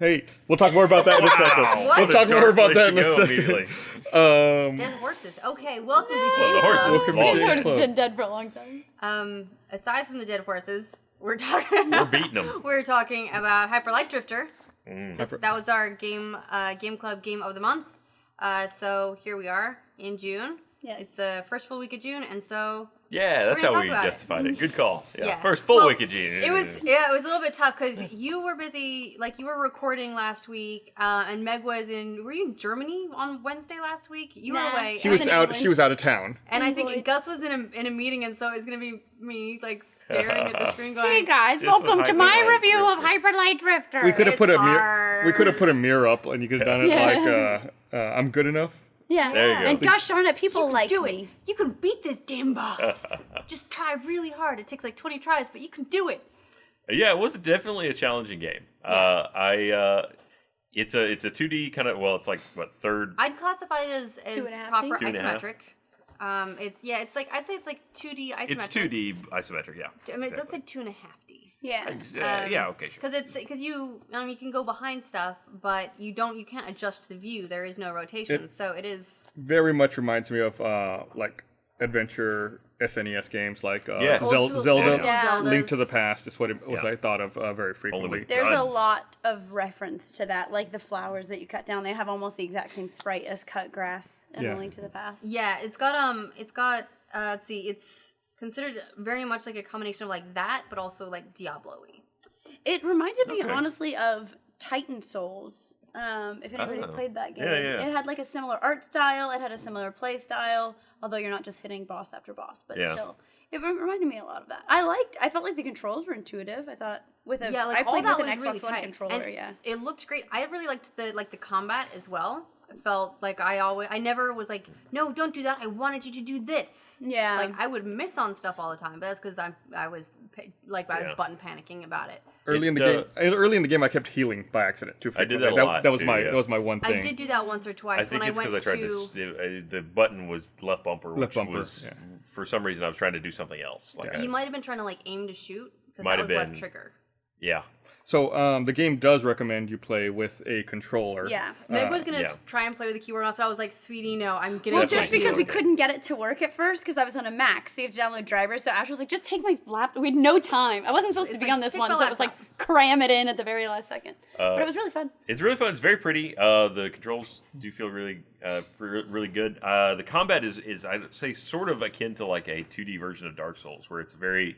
Hey, we'll talk more about that in a second. What? We'll talk more about that in a second. Dead horses. Okay, welcome to Game the horses. Club. Welcome to These Game horses Club. been dead for a long time. Aside from the dead horses, we're talking. We're beating them. We're talking about Hyper Light Drifter. That was our game club game of the month. So here we are in June. Yes. It's the first full week of June, and so Yeah, that's We're gonna how we talk about it. justified it. Good call. Yeah. Yeah. First full Well, week of June. it was a little bit tough because you were busy. Like you were recording last week, and Meg was in. Were you in Germany on Wednesday last week? You were Nah. away. She was in out. England. She was out of town. And I think England. Gus was in a meeting, and so it's gonna be me like staring at the screen going. Hey guys, This was welcome to Hyper my Light review of Drifter. Hyper Light Drifter. We could have It's put a mirror. hard. We could have put a mirror up, and you could have done it Yeah. like I'm good enough. Yeah. There you go. And gosh darn it, people like do me. it. You can beat this damn boss. Just try really hard. It takes like 20 tries, but you can do it. Yeah, it was definitely a challenging game. It's a 2D kind of, well, it's like what, third? I'd classify it as 2.5D? proper 2.5. isometric. It's like I'd say it's like 2D isometric. It's 2D isometric, yeah. I mean, let's exactly. say 2.5D. Yeah. Yeah, okay, sure. Because you can go behind stuff, but you can't adjust the view. There is no rotation, so it is. Very much reminds me of like adventure SNES games like Yes. Zelda, Yeah. Link to the Past is what it was. Yeah. I thought of very frequently. with There's a guns. lot of reference to that, like the flowers that you cut down. They have almost the exact same sprite as cut grass in Yeah. A Link to the Past. Yeah, it's got let's see, it's considered very much like a combination of like that, but also like Diablo-y. It reminded me, Okay. honestly, of Titan Souls. If anybody Oh. played that game, Yeah. it had like a similar art style. It had a similar play style, although you're not just hitting boss after boss, but Yeah. still, it reminded me a lot of that. I felt like the controls were intuitive. I thought with a, Yeah, like I all played that with an was Xbox really One tight. controller. And Yeah, it looked great. I really liked the combat as well. I felt like I never was like, no, don't do that. I wanted you to do this. yeah. Like I would miss on stuff all the time, but that's because I was Yeah. button panicking about it. Early in the game, I kept healing by accident too. I did frequently. that a lot, That was too, my yeah. that was my one thing. I did do that once or twice I think when it's I because went I tried the button was left bumper, which bumper, was, yeah. for some reason, I was trying to do something else. Like You might have been trying to like aim to shoot because Might that have was left been. trigger. yeah. So the game does recommend you play with a controller. yeah. Meg was gonna yeah. try and play with the keyboard, and so I was like, "Sweetie, no, I'm getting." Well, Definitely just because we keyboard. couldn't get it to work at first, because I was on a Mac, so you have to download drivers. So Ash was like, "Just take my laptop." We had no time. I wasn't supposed to be like, on this take one, my so it was like laptop. cram it in at the very last second. But it was really fun. It's really fun. It's very pretty. The controls do feel really, really good. The combat is I'd say sort of akin to like a 2D version of Dark Souls, where it's very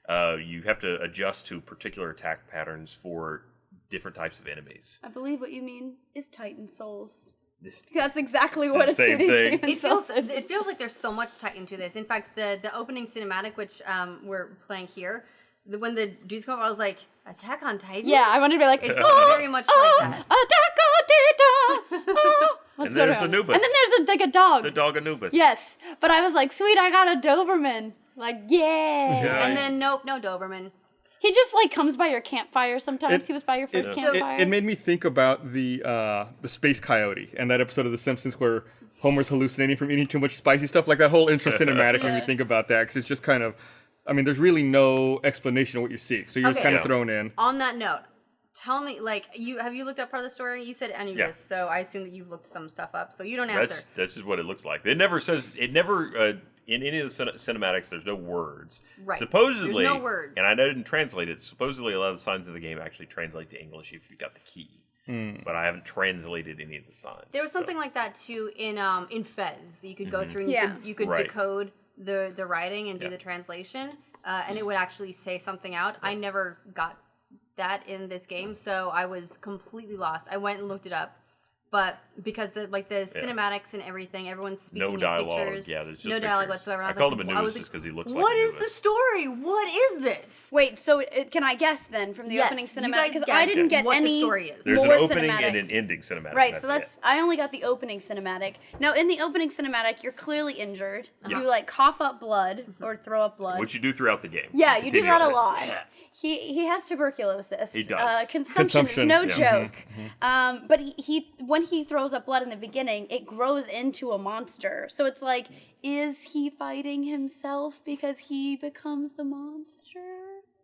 you have to adjust to particular attack patterns for different types of enemies. I believe what you mean is Titan Souls. This, That's exactly It's what the a same 2D thing. Titan It feels Souls is. it feels like there's so much Titan to this. In fact, the opening cinematic, which we're playing here, when the dudes come up, I was like, "Attack on Titan." Yeah, I wanted to be like, It feels oh, very much like that. Attack on Titan! Oh. And there's Anubis. And then there's like a dog. the dog Anubis. Yes, but I was like, sweet, I got a Doberman. Like, yay. Yeah. And then nope, no Doberman. He just like comes by your campfire sometimes. He was by your first campfire. It made me think about the space coyote and that episode of The Simpsons where Homer's hallucinating from eating too much spicy stuff. Like that whole intro cinematic made me think about that because it's just kind of, I mean, there's really no explanation of what you see, so you're just Okay. kind of Yeah. thrown in. On that note, tell me, like, have you looked up part of the story? You said Anubis, Yeah. so I assume that you've looked some stuff up. So you don't answer. That's just what it looks like. It never in any of the cinematics. There's no words. Right. Supposedly, There's no words. and I didn't translate it. Supposedly, a lot of the signs of the game actually translate to English if you got the key. But I haven't translated any of the signs. There was something like that too in Fez. You could go through and Yeah. you could Right. decode the writing and do Yeah. the translation, and it would actually say something out. I never got that in this game, so I was completely lost. I went and looked it up, but because the cinematics and everything, everyone's speaking No in dialogue. pictures. Yeah, there's just no dialogue pictures. whatsoever. I was called like, him I Anubis was just like, because he looks like what is the Anubis. story? What is this? Wait, so can I guess then from the Yes, opening you cinematic? guys Because guess I didn't get what any the story is. There's an more opening and an cinematics. ending cinematic. Right, so it. I only got the opening cinematic. Now, in the opening cinematic, you're clearly injured. Yeah. You like cough up blood or throw up blood. What you do throughout the game. Yeah, you do that a Continually. lot. Yeah. He has tuberculosis. He does. Consumption is Consumption, no yeah. joke. But he when he throws up blood in the beginning, it grows into a monster. So it's like, is he fighting himself because he becomes the monster?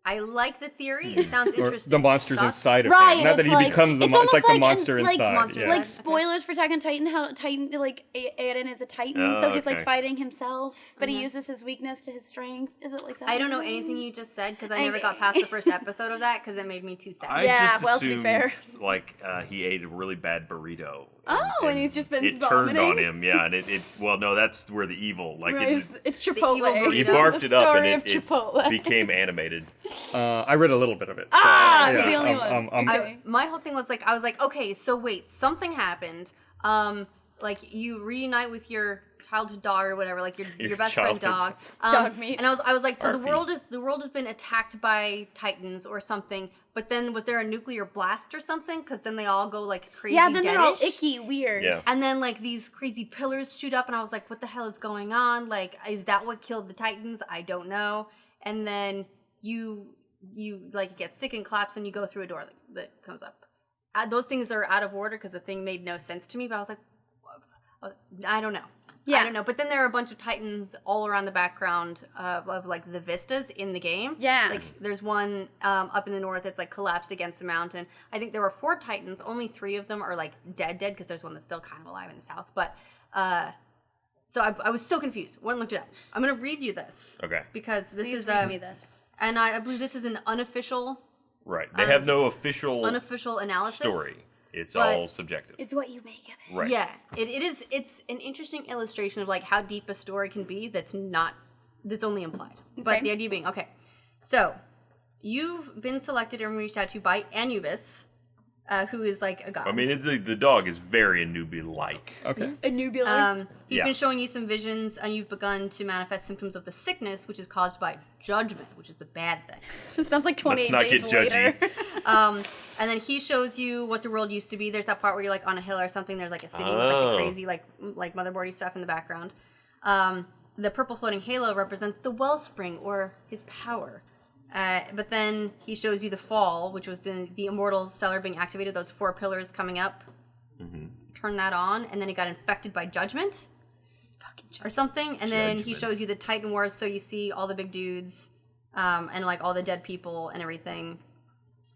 I like the theory. It sounds Or interesting. the monsters Sucks. inside of Right, him. Not that it's he like- becomes the it's monster. It's like almost the like monster inside. Monster yeah. Like spoilers for Attack on Titan, how Titan like Aiden is a Titan, Oh, so he's like okay. fighting himself, but he uses his weakness to his strength. Is it like that? I don't know anything you just said because I never Okay. got past the first episode of that because it made me too sad. I Yeah, just well, to be assumed, fair. like he ate a really bad burrito. Oh, and he's just been it turned on vomiting? him, yeah. And it well, no, that's where the evil, like Right, it's evil Chipotle. he burrito. barfed The it up, and story of it Chipotle. became animated. I read a little bit of it. Ah, so, it's the only one. Okay. My whole thing was like, I was like, okay, so wait, something happened. Like you reunite with your childhood dog or whatever, like your best friend dog. Dog meat. And I was like, so Arfie. the world has been attacked by Titans or something. But then was there a nuclear blast or something? Because then they all go like crazy. Yeah, then they're all deadish. icky, weird. Yeah. And then like these crazy pillars shoot up, and I was like, what the hell is going on? Like, is that what killed the Titans? I don't know. And then you like get sick and collapse, and you go through a door that comes up. Those things are out of order because the thing made no sense to me. But I was like, I don't know. Yeah. I don't know. But then there are a bunch of Titans all around the background of like the vistas in the game. Yeah. Like there's one up in the north that's like collapsed against the mountain. I think there were 4 Titans. Only 3 of them are like dead because there's one that's still kind of alive in the south. But so I was so confused. Went and looked it up. I'm gonna read you this Okay. because this Please is read me this. and I believe this is an unofficial Right. They have no official analysis story. It's but all subjective. It's what you make of it. Right. Yeah, it is. It's an interesting illustration of like how deep a story can be. That's only implied. But Okay. the idea being, okay, so you've been selected and reached out to by Anubis, who is like a god. I mean, the dog is very Anubi-like. Okay. A nubula. He's Yeah. been showing you some visions, and you've begun to manifest symptoms of the sickness, which is caused by judgment, which is the bad thing. Sounds like 28 not days get judgy. later. And then he shows you what the world used to be. There's that part where you're like on a hill or something. There's like a city with like Oh. the crazy like motherboardy stuff in the background. The purple floating halo represents the wellspring or his power. But then he shows you the fall, which was the immortal cellar being activated. Those 4 pillars coming up. Mm-hmm. Turn that on, and then it got infected by judgment or something. And then he Judgment. shows you the Titan Wars, so you see all the big dudes and like all the dead people and everything.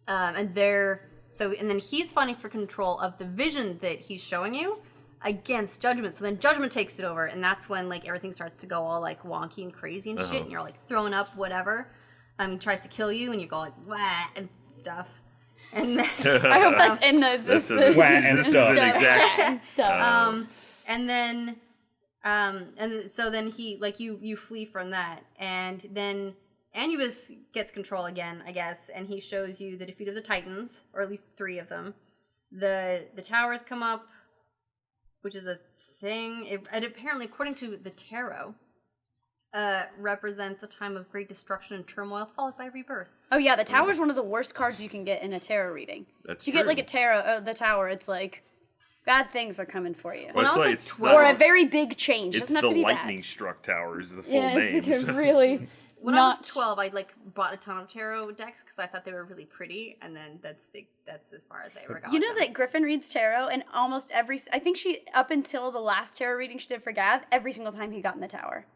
And then he's fighting for control of the vision that he's showing you against judgment. So then judgment takes it over, and that's when like everything starts to go all like wonky and crazy and shit, and you're like throwing up whatever. He tries to kill you, and you go like wah and stuff. And then, I hope that's in the That's a, Wah and this is stuff. an exact. and stuff. and so then he like you flee from that, and then Anubis gets control again, I guess, and he shows you the defeat of the Titans, or at least 3 of them. The towers come up, which is a thing. It apparently, according to the tarot, represents a time of great destruction and turmoil, followed by rebirth. Oh yeah, the tower's one of the worst cards you can get in a tarot reading. That's You true. get like a tarot, the tower, it's like bad things are coming for you. Well, When it's I was, like like, it's 12 Or not- a very big change. It's Doesn't have the to be lightning bad. struck tower is the full Yeah, name. it's like a really When I not. was 12, I like bought a ton of tarot decks because I thought they were really pretty, and then that's as far as I ever got. You with know them. that Griffin reads tarot, and almost I think up until the last tarot reading she did for Gav, every single time he got in the tower.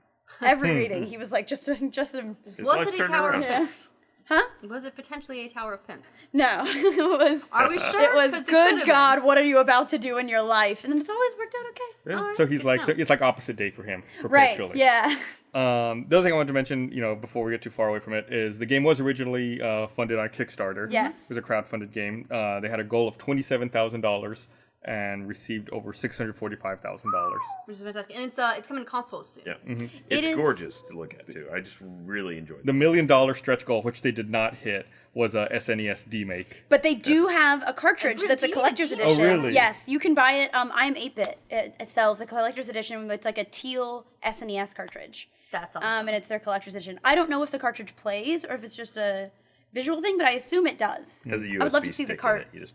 Every reading, he was like, just a His Was life it a turned tower around. of pimps? huh? Was it potentially a tower of pimps? No, it was. Are we sure? It was 'Cause it good could've God. What are you about to do in your life? And it's always worked out okay. Yeah. Alright, So he's good like, to so know. it's like opposite day for him Right? perpetually. Yeah. The other thing I wanted to mention, before we get too far away from it, is the game was originally funded on Kickstarter. Yes. It was a crowdfunded game. They had a goal of $27,000 and received over $645,000. Which is fantastic, and it's coming to consoles soon. Yeah. It It's is- gorgeous to look at too. I just really enjoyed The it. $1 million stretch goal, which they did not hit, was a SNES D-Make. But they do have a cartridge that's a really? collector's Oh, edition. really? Yes, you can buy it. I'm 8-bit. It sells a collector's edition. It's like a teal SNES cartridge. That's awesome. And it's their collector's edition. I don't know if the cartridge plays or if it's just a visual thing, but I assume it does. Has a USB I would love to see the stick in cart. it. You just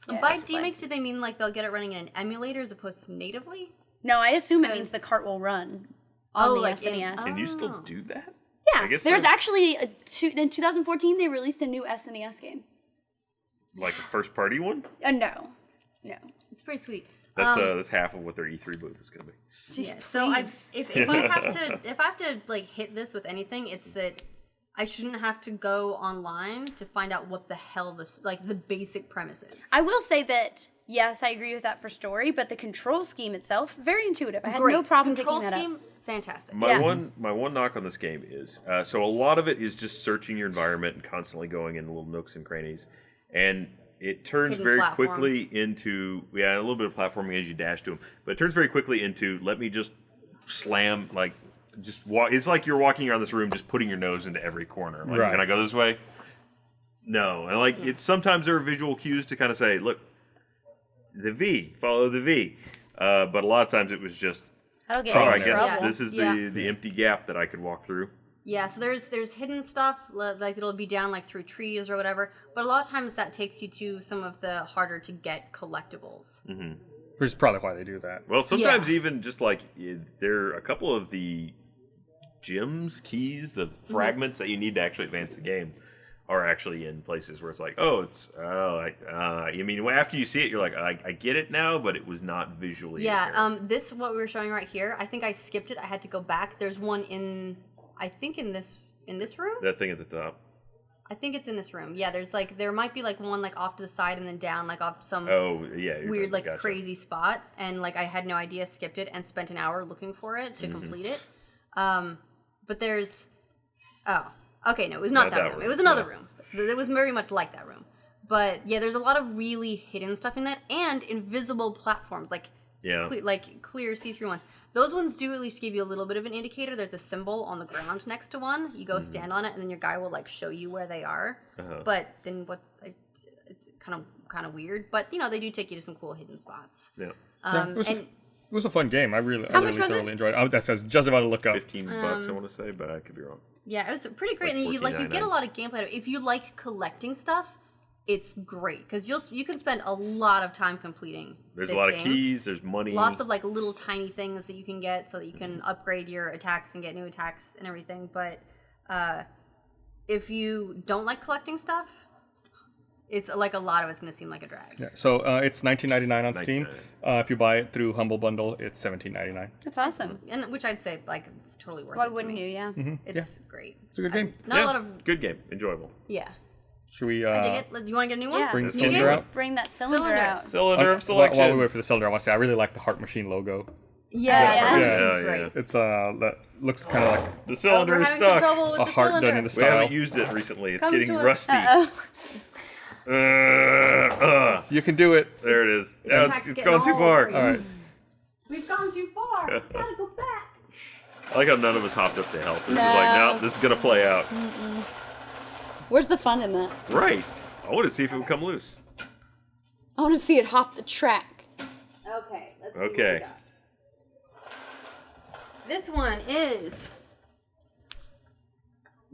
Yeah, By I could play. DMX, do they mean like they'll get it running in an emulator as opposed to natively? No, I assume it means the cart will run on the like SNES. Can you still Oh. do that? Yeah, I guess there's so. actually in 2014 they released a new SNES game. Like a first party one? No. It's pretty sweet. That's half of what their E3 booth is going to be. Yeah. So if I have to like hit this with anything, it's that I shouldn't have to go online to find out what the hell the basic premise is. I will say that, yes, I agree with that for story, but the control scheme itself, very intuitive. I had no problem Control picking that scheme, up. fantastic. My one knock on this game is so a lot of it is just searching your environment and constantly going in little nooks and crannies, and it turns Hidden very platforms. quickly into a little bit of platforming as you dash to them, but it turns very quickly into let me just slam just walk. It's like you're walking around this room just putting your nose into every corner. Like, Right. Can I go this way? No, and it's sometimes there are visual cues to kind of say, look, the V, follow the V, but a lot of times it was just. That'll get Oh, you I in guess trouble. this is the empty gap that I could walk through. Yeah, so there's hidden stuff, like it'll be down through trees or whatever, but a lot of times that takes you to some of the harder to get collectibles. Mm-hmm. Which is probably why they do that. Well, sometimes even just there are a couple of the gems, keys, the fragments that you need to actually advance the game are actually in places where it's after you see it, you're like, I get it now, but it was not visually. apparent. This what we were showing right here. I think I skipped it. I had to go back. There's one in this room. That thing at the top. I think it's in this room. Yeah, there might be one off to the side and then down off some you're weird right, gotcha. crazy spot, and I had no idea, skipped it and spent an hour looking for it to complete it. But there's okay, no, it was not that room. It was another room. It was very much like that room. But yeah, there's a lot of really hidden stuff in that and invisible platforms clear see-through ones. Those ones do at least give you a little bit of an indicator. There's a symbol on the ground next to one. You go stand on it, and then your guy will show you where they are. Uh-huh. But then it's kind of weird. But they do take you to some cool hidden spots. Yeah. It was a fun game. I really much was thoroughly it? enjoyed it. That says just about to look up. $15, I want to say, but I could be wrong. Yeah, it was pretty great. Like And you get a lot of gameplay. If you like collecting stuff, it's great because you can spend a lot of time completing. There's this a lot game. of keys. There's money. Lots of little tiny things that you can get so that you can upgrade your attacks and get new attacks and everything. But if you don't like collecting stuff, it's a lot of it's going to seem like a drag. Yeah. So it's $19.99 on Steam. If you buy it through Humble Bundle, it's $17.99. That's awesome. And which I'd say it's totally worth it. Why to wouldn't me. you? Yeah. It's great. It's a good game. Not a lot of good game, enjoyable. yeah. Should we I dig it. Do you want to get a new one? Yeah. bring the New cylinder game? out? Bring that cylinder out. Cylinder of While selection. we wait for the cylinder, I want to say I really like the Heart Machine logo. Yeah, Yeah. it's great. It's that looks kind of like The cylinder We're is having some stuck. trouble with a the heart cylinder. done in the We style. haven't used it recently. It's Come getting to us. rusty. Uh-oh. You can do it. There it is. Now Attack's it's getting gone too all far. over you. All right. We've gone too far. We gotta go back. I like how none of us hopped up to help. This is No. no, this is gonna play out. Where's the fun in that? Right. I want to see if it would come loose. I want to see it hop the track. Okay. Let's see Okay. what we got. This one is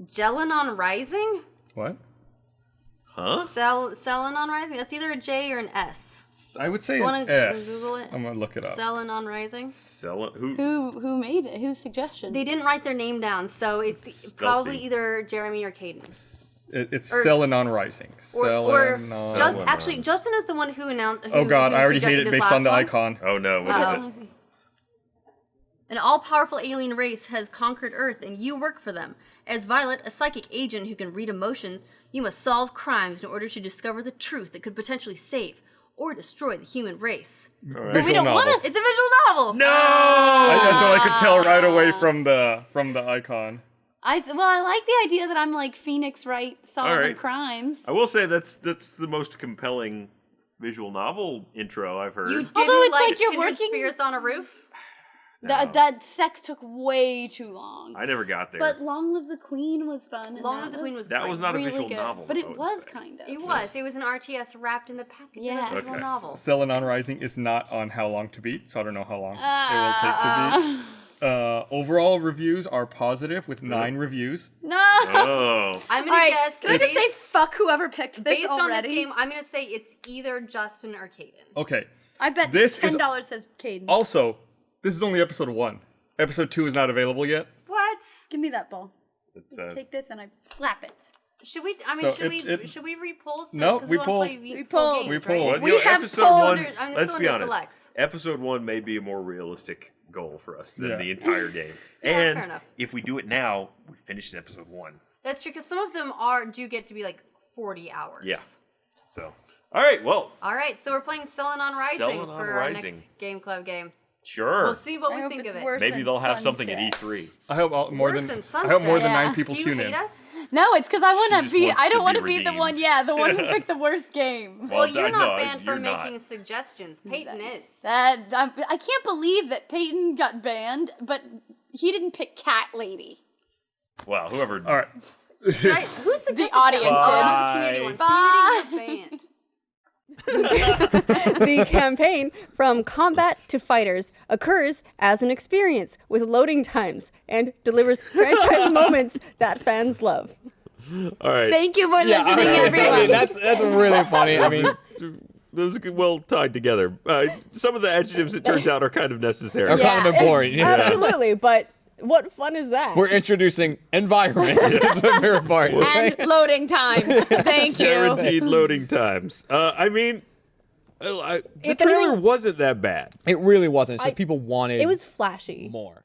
Gelanon Rising. What? Huh? Selenon Rising. That's either a J or an S. I would say Wanna an S. Google it? I'm gonna look it up. Selenon Rising. Sell it. Who? Who made it? Whose suggestion? They didn't write their name down, so it's Stealthy. probably either Jeremy or Caden. It's Or- Selenon Rising. Or Selenon. Justin is the one who announced. Oh God, who I already hate suggested it this based on last the one. icon. Oh no. What is Uh-oh. it? An all-powerful alien race has conquered Earth, and you work for them. As Violet, a psychic agent who can read emotions, you must solve crimes in order to discover the truth that could potentially save or destroy the human race. All right. But we don't want It's a visual novel. No. That's what I could tell right away from the icon. I like the idea that I'm like Phoenix Wright solving right. crimes. I will say that's the most compelling visual novel intro I've heard. You didn't Although it's like you're Kindred working- Spirits on a Roof. That sex took way too long. I never got there. But Long Live the Queen was fun. And Long Live the Queen was that was not really a visual good. novel. But I it would was say. kind of. It was. It was an RTS wrapped in the package Yes. of a visual Okay. novel. Selenon Rising is not on How Long to Beat, so I don't know how long it will take to beat. Overall reviews are positive with 9 reviews. No. Oh. I'm All gonna right. guess. Can I just say fuck whoever picked this based already? on this game, I'm gonna say it's either Justin or Caden. Okay. I bet This is- $10 says Caden. Also, this is only episode 1. Episode 2 is not available yet. What? Give me that ball. It's, Take this and I slap it. Should we? I mean, So should we repoll? No, Because we wanna polled. play We poll polled. games, We polled. right? well, We you know, have episode one. Cylinders- I mean, Let's be cylinder honest. selects. Episode 1 may be a more realistic goal for us than Yeah. the entire game. Yeah, fair And enough. if we do it now, we finish in episode 1. That's true, because some of them do get to be like 40 hours. Yeah. So, all right, well. All right, so we're playing Selenon Rising Selenon for our Rising. next Game Club game. Sure. We'll see what I we hope think it's of it. worse Maybe than they'll have something at Sunset. E3. I hope more Worse than than Sunset. I hope more than Yeah. 9 people Do you tune hate in. us? No, it's because I want just to be. wants I to don't want be to be the one. redeemed. Yeah, the one who picked the worst game. Well, you're no, not banned you're for not. making suggestions. Peyton is. I can't believe that Peyton got banned, but he didn't pick Cat Lady. Well, whoever. All right. Who suggested The audience that? did. Oh, that was a community one. Bye. The campaign From Combat to Fighters occurs as an experience with loading times and delivers franchise moments that fans love. All right. Thank you for listening, I everyone. mean, that's really funny. I mean, Those are well tied together. Some of the adjectives, it turns out, are kind of necessary. are kind of boring. Yeah. Absolutely, but what fun is that? We're introducing environment as a very important And thing. loading time. Thank you. Guaranteed loading times. I mean, the If trailer anything- wasn't that bad. It really wasn't. It's just people wanted It was flashy. more.